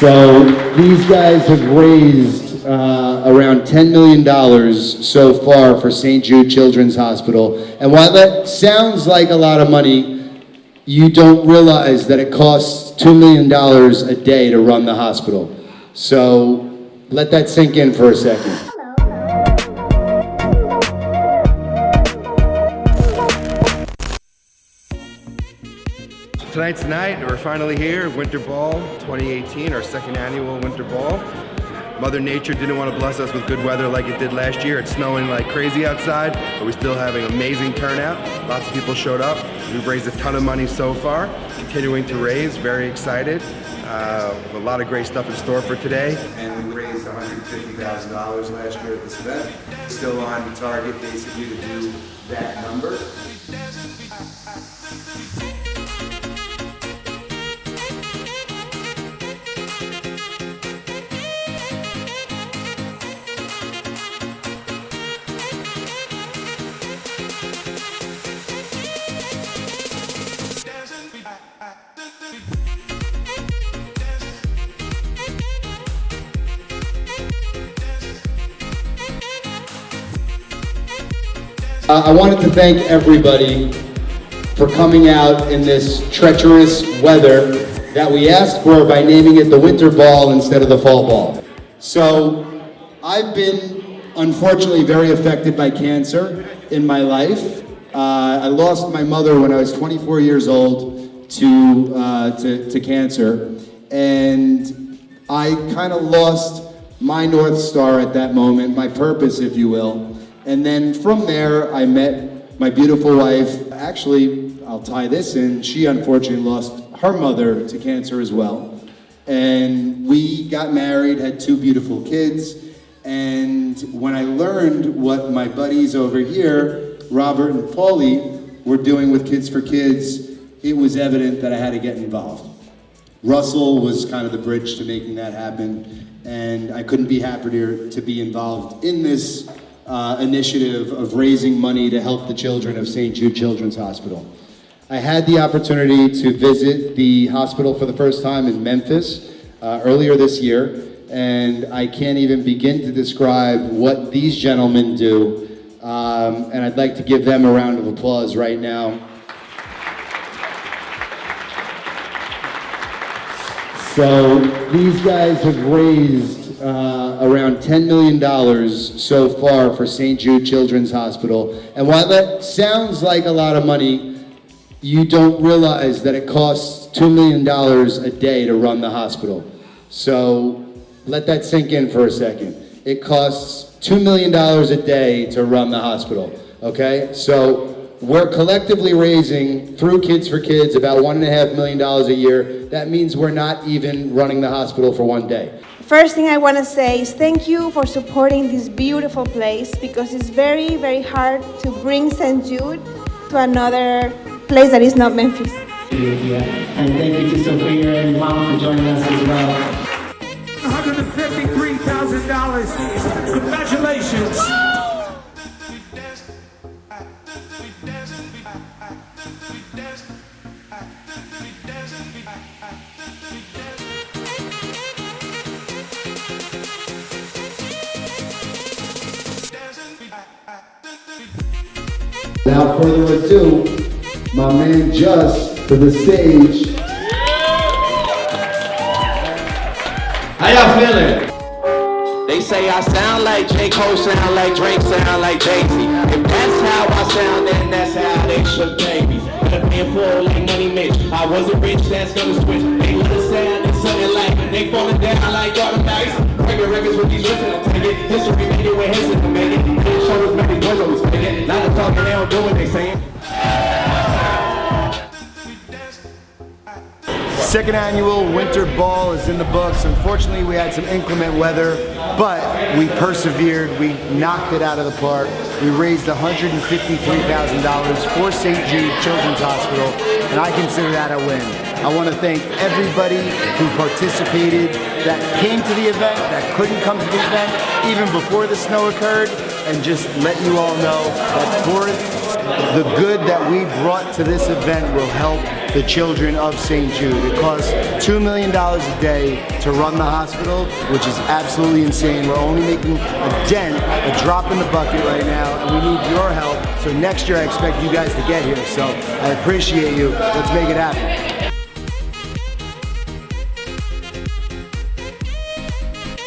So these guys have raised around $10 million so far for St. Jude Children's Hospital. And while that sounds like a lot of money, you don't realize that it costs $2 million a day to run the hospital. So let that sink in for a second. Tonight's the night, we're finally here, Winter Ball 2018, our second annual Winter Ball. Mother Nature didn't want to bless us with good weather like it did last year. It's snowing like crazy outside, but we're still having amazing turnout. Lots of people showed up. We've raised a ton of money so far, continuing to raise, very excited. A lot of great stuff in store for today. And we raised $150,000 last year at this event. Still on target basically to do that number. I wanted to thank everybody for coming out in this treacherous weather that we asked for by naming it the Winter Ball instead of the Fall Ball. So I've been unfortunately very affected by cancer in my life. I lost my mother when I was 24 years old to cancer, and I kind of lost my North Star at that moment, my purpose, if you will. And then from there, I met my beautiful wife. Actually, I'll tie this in. She unfortunately lost her mother to cancer as well. And we got married, had two beautiful kids. And when I learned what my buddies over here, Robert and Paulie, were doing with Kids for Kids, it was evident that I had to get involved. Russell was kind of the bridge to making that happen. And I couldn't be happier to be involved in this initiative of raising money to help the children of St. Jude Children's Hospital. I had the opportunity to visit the hospital for the first time in Memphis earlier this year, and I can't even begin to describe what these gentlemen do, and I'd like to give them a round of applause right now. So these guys have raised around $10 million so far for St. Jude Children's Hospital. And while that sounds like a lot of money, you don't realize that it costs $2 million a day to run the hospital. So let that sink in for a second. It costs $2 million a day to run the hospital, okay? So we're collectively raising, through Kids for Kids, about $1.5 million a year. That means we're not even running the hospital for one day. First thing I want to say is thank you for supporting this beautiful place, because it's very, very hard to bring St. Jude to another place that is not Memphis. And thank you to Sophia and Mom for joining us as well. $153,000. Congratulations. Without further ado, my man Just to the stage. How y'all feeling? They say I sound like J. Cole, sound like Drake, sound like Jayson. If that's how I sound, then that's how they should baby. But being full like Money Mitch, I wasn't rich, that's gonna switch. They let us sound and something like they falling down like automatics. Breaking records with these listeners, take it. History made it with Henson to make it. They show us many boys always fake it. Not the talking, they don't do what they saying. Second annual Winter Ball is in the books. Unfortunately, we had some inclement weather, but we persevered. We knocked it out of the park. We raised $153,000 for St. Jude Children's Hospital, and I consider that a win. I want to thank everybody who participated, that came to the event, that couldn't come to the event, even before the snow occurred, and just let you all know that for the good that we brought to this event will help the children of St. Jude. It costs $2 million a day to run the hospital, which is absolutely insane. We're only making a dent, a drop in the bucket right now, and we need your help. So next year I expect you guys to get here. So I appreciate you. Let's make it happen.